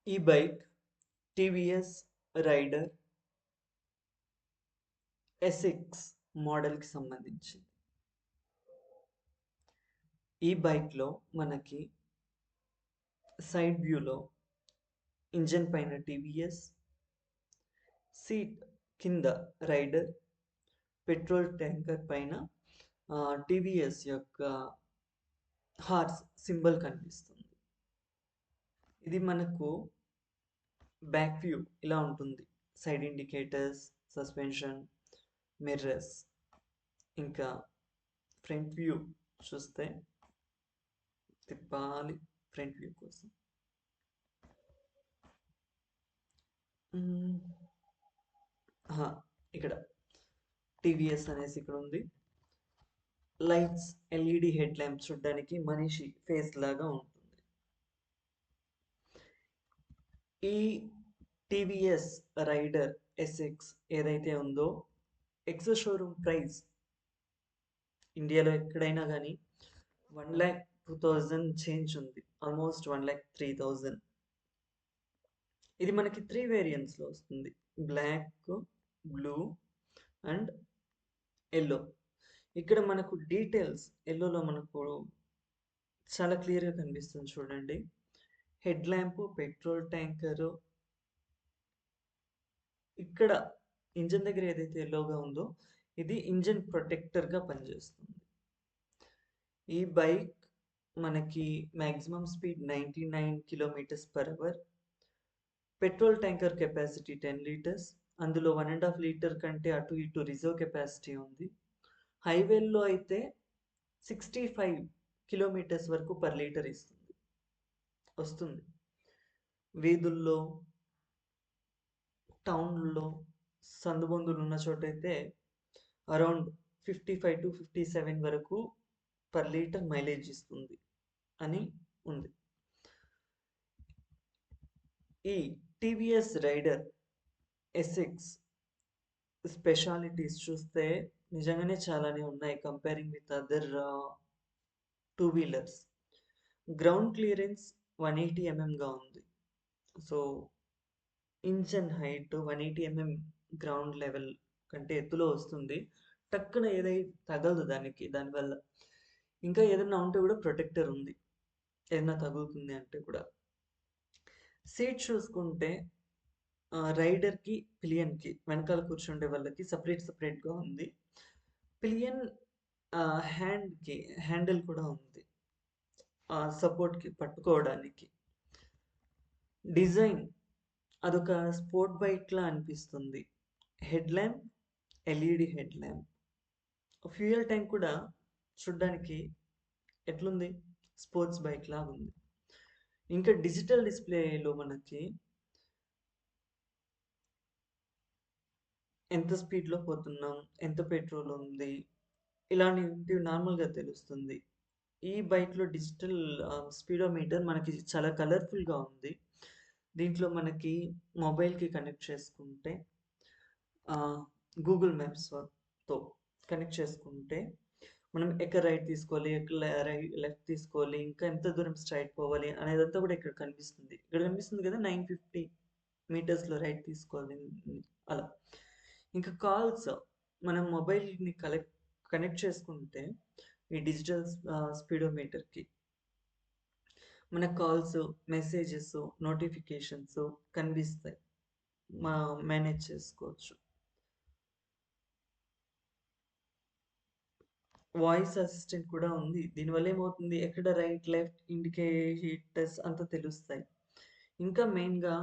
ఈ bike TVS rider SX మోడల్కి సంబంధించింది. ఈ బైక్లో మనకి సైడ్ వ్యూలో ఇంజన్ పైన టీవీఎస్, సీట్ కింద రైడర్, పెట్రోల్ ట్యాంకర్ పైన టీవీఎస్ యొక్క హార్స్ సింబల్ కనిపిస్తుంది. ఇది మనకు బ్యాక్ వ్యూ ఇలా ఉంటుంది. Side indicators, suspension, mirrors. ఇంకా ఫ్రంట్ వ్యూ చూస్తే తిప్పాలి. ఫ్రంట్ వ్యూ కోసం ఇక్కడ టీవీఎస్ అనేసి ఇక్కడ ఉంది. లైట్స్, ఎల్ఈడి హెడ్ ల్యాంప్ చూడడానికి మనిషి ఫేస్ లాగా ఉంటుంది. ఈ టీవీఎస్ రైడర్ ఎస్ఎక్స్ ఏదైతే ఉందో ఎక్స్ షోరూమ్ ప్రైస్ ఇండియాలో ఎక్కడైనా కానీ 1,02,000 చేంజ్ ఉంది. ఆల్మోస్ట్ 1,03,000. ఇది మనకి 3 వేరియంట్స్లో వస్తుంది: బ్లాక్, బ్లూ అండ్ ఎల్లో. ఇక్కడ మనకు డీటెయిల్స్ ఎల్లోలో మనకు చాలా క్లియర్గా కనిపిస్తుంది చూడండి. హెడ్ ల్యాంప్, పెట్రోల్ ట్యాంకరు, ఇక్కడ ఇంజన్ దగ్గర ఏదైతే ఎల్లోగా ఉందో ఇది ఇంజన్ ప్రొటెక్టర్గా పనిచేస్తుంది. ఈ బైక్ మనకి maximum speed 99 km/h. Petrol tanker capacity 10 litres. అందులో 1.5 లీటర్ కంటే అటు ఇటు రిజర్వ్ కెపాసిటీ ఉంది. హైవేల్లో అయితే 65 కిలోమీటర్స్ వరకు పర్ లీటర్ వస్తుంది. వీధుల్లో, టౌన్లో, సందుబొందులు ఉన్న చోటైతే అరౌండ్ 55 to 57 వరకు పర్ లీటర్ మైలేజ్ ఇస్తుంది అని ఉంది. ఈ టీవీఎస్ రైడర్ ఎస్ఎక్స్ స్పెషాలిటీస్ చూస్తే నిజంగానే చాలానే ఉన్నాయి comparing with other two wheelers. Ground clearance 180 mm ఉంది. So engine height 180 mm ground level కంటే ఎత్తులో వస్తుంది. టక్కున ఏదైతే తగలదు దానివల్ల. ఇంకా ఏదైనా ఉంటే కూడా ప్రొటెక్టర్ ఉంది, ఏదైనా తగులుతుంది అంటే కూడా. సీట్ చూసుకుంటే రైడర్కి, పిలియన్కి, వెనకాల కూర్చుండే వాళ్ళకి సపరేట్గా ఉంది. పిలియన్ హ్యాండిల్ కూడా ఉంది సపోర్ట్కి, పట్టుకోవడానికి. డిజైన్ అదొక స్పోర్ట్ బైక్లా అనిపిస్తుంది. Head lamp, LED head lamp. Fuel tank కూడా చూడ్డానికి ఎట్లుంది, స్పోర్ట్స్ బైక్ లాగా ఉంది. ఇంకా డిజిటల్ డిస్ప్లేలో మనకి ఎంత స్పీడ్లో పోతున్నాం, ఎంత పెట్రోల్ ఉంది, ఇలాంటివి నార్మల్గా తెలుస్తుంది. ఈ బైక్లో డిజిటల్ స్పీడోమీటర్ మనకి చాలా కలర్ఫుల్గా ఉంది. దీంట్లో మనకి మొబైల్కి కనెక్ట్ చేసుకుంటే, గూగుల్ మ్యాప్స్తో కనెక్ట్ చేసుకుంటే మనం ఎక్కడ రైట్ తీసుకోవాలి, ఎక్కడ లెఫ్ట్ తీసుకోవాలి, ఇంకా ఎంత దూరం స్ట్రైట్ పోవాలి అనేదంతా కూడా ఇక్కడ కనిపిస్తుంది. ఇక్కడ కనిపిస్తుంది కదా, 950 మీటర్స్లో రైట్ తీసుకోవాలి అలా. ఇంకా కాల్స్ మనం మొబైల్ని కనెక్ట్ చేసుకుంటే ఈ డిజిటల్ స్పీడోమీటర్కి మన కాల్స్, మెసేజెస్, నోటిఫికేషన్స్ కనిపిస్తాయి, మేనేజ్ చేసుకోవచ్చు. వాయిస్ అసిస్టెంట్ కూడా ఉంది. దీనివల్ల ఏమవుతుంది, ఎక్కడ రైట్, లెఫ్ట్, ఇండికేటర్స్ అంతా తెలుస్తాయి. ఇంకా మెయిన్గా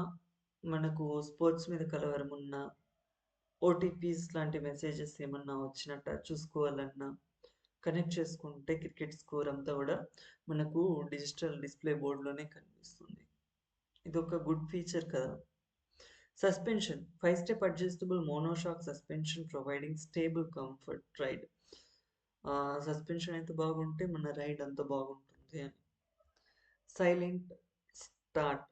మనకు స్పోర్ట్స్ మీద కలవరం ఉన్న, ఓటీపీస్ లాంటి మెసేజెస్ ఏమన్నా వచ్చినట్ట చూసుకోవాలన్నా కనెక్ట్ చేసుకుంటే క్రికెట్ స్కోర్ అంతా కూడా మనకు డిజిటల్ డిస్ప్లే బోర్డులోనే కనిపిస్తుంది. ఇది ఒక గుడ్ ఫీచర్ కదా. Suspension 5-step adjustable monoshock suspension providing stable comfort ride. Suspension ఎంత బాగుంటే మన రైడ్ అంత బాగుంటుంది అని. Silent start.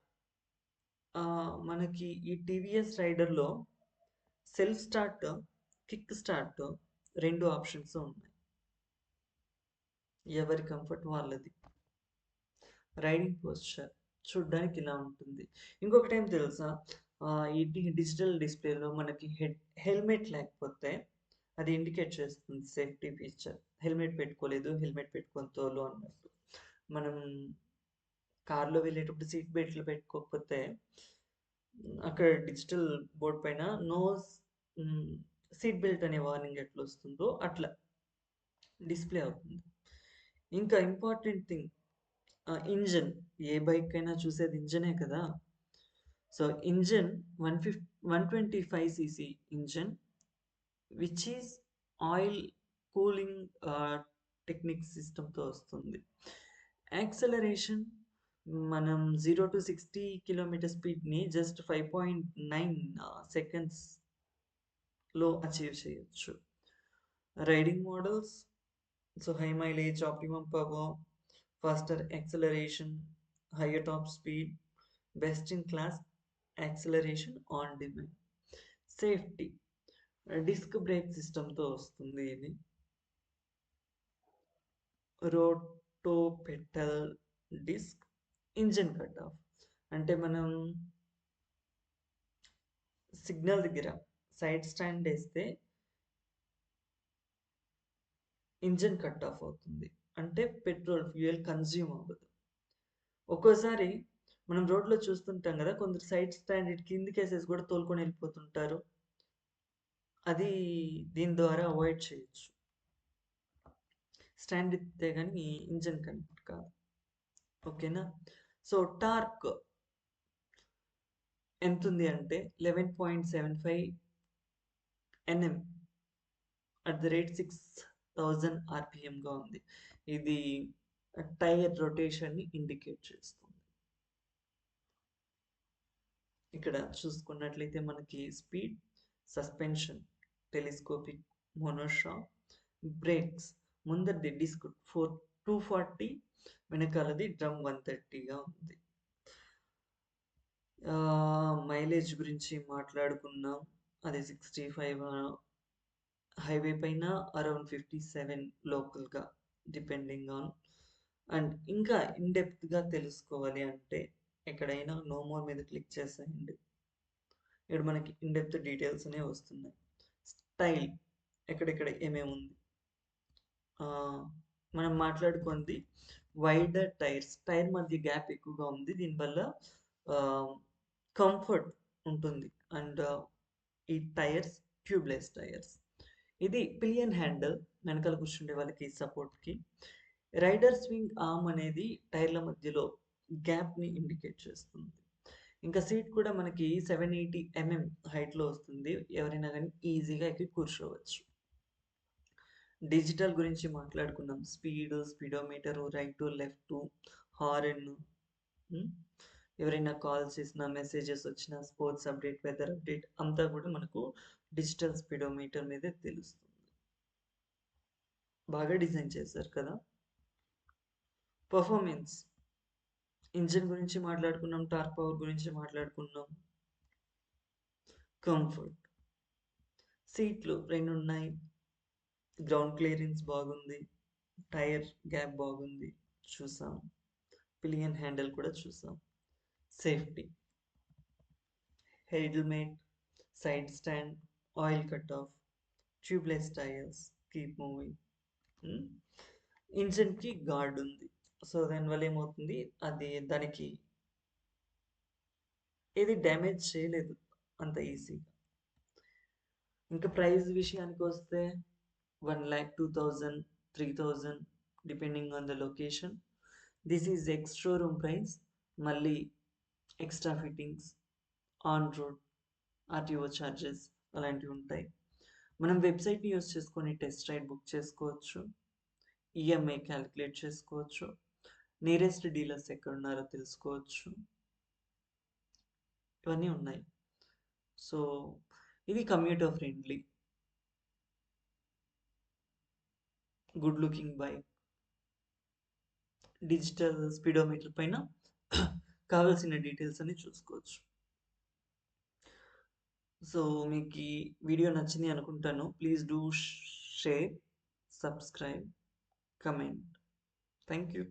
మనకి ఈ టీవీఎస్ రైడర్లో self start, kick start 2 options ఉన్నాయి. ఎవరి కంఫర్ట్ వాళ్ళది. రైడింగ్ పోస్చర్ చూడ్డానికి ఇలా ఉంటుంది. ఇంకొకటేం తెలుసా? ఈ డిజిటల్ డిస్‌ప్లేలో మనకి హెల్మెట్ లేకపోతే అది ఇండికేట్ చేస్తుంది సేఫ్టీ ఫీచర్. హెల్మెట్ పెట్టుకోలేదు, హెల్మెట్ పెట్టుకొని తోలు అన్నట్టు. మనం కార్‌లో వెళ్ళేటప్పుడు సీట్ బెల్ట్‌లు పెట్టుకోకపోతే అక్కడ డిజిటల్ బోర్డ్ పైన హ్మ్. సీట్ బెల్ట్ అనే వార్నింగ్ ఎట్లొస్తుందో అట్లా డిస్‌ప్లే అవుతుంది. ఇంకా ఇంపార్టెంట్ థింగ్ ఇంజిన్. ఏ బైక్ అయినా చూసేది ఇంజినే కదా! So, engine 125 CC engine which is oil cooling technique సిస్టమ్‌తో వస్తుంది. యాక్సలరేషన్ మనం 0-60 కిలోమీటర్ స్పీడ్‌ని జస్ట్ 5.9 సెకండ్స్‌లో అచీవ్ చేయొచ్చు. Riding models high mileage, optimum power, faster acceleration, higher top speed, best in class acceleration on demand. Safety disc brake సిస్టమ్‌తో వస్తుంది ఇది. Roto petal disc, engine cut off. అంటే మనం సిగ్నల్ దగ్గర side stand ఏస్తే engine cut off అవుతుంది. అంటే petrol, fuel consume అవ్వదు. ఒక్కోసారి మనం రోడ్‌లో చూస్తుంటాం గదా! కొందరు సైడ్ స్టాండ్ ఇటు కిందకేసేసి గూడా తోలుకొని ఎళ్ళిపోతుంటారు. అది దీని ద్వారా అవాయిడ్ చేయొచ్చు. స్టాండ్ ఎత్తితే గాని ఇంజిన్ కనెక్ట్ కాదు. ఓకేనా? సో, టార్క్ ఎంతుంది అంటే 11.75 ఎన్ఎం అట్ ద రేట్ 6000 ఆర్‌పిఎంగా ఉంది. ఇది టైర్ రొటేషన్‌ని ఇండికేట్ చేస్తుంది. ఇక్కడ చూసుకున్నట్లయితే మనకి speed, suspension, telescopic monoshock, brakes ముందరిది డిస్క్ 240 వెనకాలది డ్రమ్ 130గా ఉంది. మైలేజ్ గురించి మాట్లాడుకున్నాం. అది 65 హైవే పైన అరౌండ్ 57 లోకల్‌గా డిపెండింగ్ ఆన్ అండ్ ఇంకా ఇన్ డెప్త్‌గా తెలుసుకోవాలి అంటే ఎక్కడైనా నో మోర్ మీద క్లిక్ చేసేయండి. ఇక్కడ మనకి ఇన్ డెప్త్ డీటెయిల్స్ అనేవి వస్తున్నాయి. స్టైల్ ఎక్కడెక్కడ ఏమేముంది. మనం మాట్లాడుకుంది వైడర్ టైర్స్. టైర్ మధ్య గ్యాప్ ఎక్కువగా ఉంది. దీనివల్ల ఆహ్, కంఫర్ట్ ఉంటుంది. అండ్ ఈ టైర్స్ ట్యూబ్‌లెస్ టైర్స్. ఇది పిలియన్ హ్యాండిల్ వెనకాల కూర్చుండే వాళ్ళకి సపోర్ట్‌కి. రైడర్ స్వింగ్ ఆర్మ్ అనేది టైర్ల మధ్యలో గ్యాప్‌ని ఇండికేట్ చేస్తుంది. ఇంకా సీట్ కూడా మనకి 780 హైట్‌లో వస్తుంది. ఎవరైనా గాని ఈజీగా ఎక్కి కూర్చోవచ్చు. డిజిటల్ గురించి మాట్లాడుకున్నాం. Speed, speedometer, right to, left to, horn. హ్మ్. ఎవరైనా కాల్ చేసినా, మెసేజెస్ వచ్చినా, స్పోర్ట్స్ అప్డేట్, వెదర్ అప్డేట్ అంతా కూడా మనకు డిజిటల్ స్పీడోమీటర్ మీదే తెలుస్తుంది. బాగా డిజైన్ చేశారు కదా! పెర్ఫార్మెన్స్ ఇంజిన్ గురించి మాట్లాడుకున్నాం. టార్క్ పవర్ గురించి మాట్లాడుకున్నాం. కంఫర్ట్ సీట్లు 2 ఉన్నాయి. గ్రౌండ్ క్లియరెన్స్ బాగుంది. టైర్ గ్యాప్ బాగుంది. చూసాం. పిలియన్ హ్యాండిల్ కూడా చూసాం. Safety helmet, side stand, oil cut off, tubeless tyres, keep moving. ఇంజిన్‌కి గార్డ్ ఉంది. సో, దానివల్ల ఏమవుతుంది అది దానికి ఏది డ్యామేజ్ చేయలేదు అంత ఈజీగా. ఇంకా ప్రైస్ విషయానికొస్తే 1,02,000, 3,000 depending on the location. This is ex showroom price. మళ్ళీ extra fittings, on road, RTO charges అలాంటివి ఉంటాయి. మనం వెబ్‌సైట్‌ని యూజ్ చేసుకొని టెస్ట్ రైడ్ బుక్ చేసుకోవచ్చు. ఈఎంఐ క్యాలిక్యులేట్ చేసుకోవచ్చు. నియరెస్ట్ డీలర్స్ ఎక్కడున్నారో తెలుసుకోవచ్చు. ఇవన్నీ ఉన్నాయి. సో, ఇది commuter friendly. Good looking bike. Digital speedometer పైన కావాల్సిన డీటెయిల్స్ అన్ని చూసుకోవచ్చు. సో, మీకీ వీడియో నచ్చింది అనుకుంటాను. Please do share, subscribe, comment. Thank you.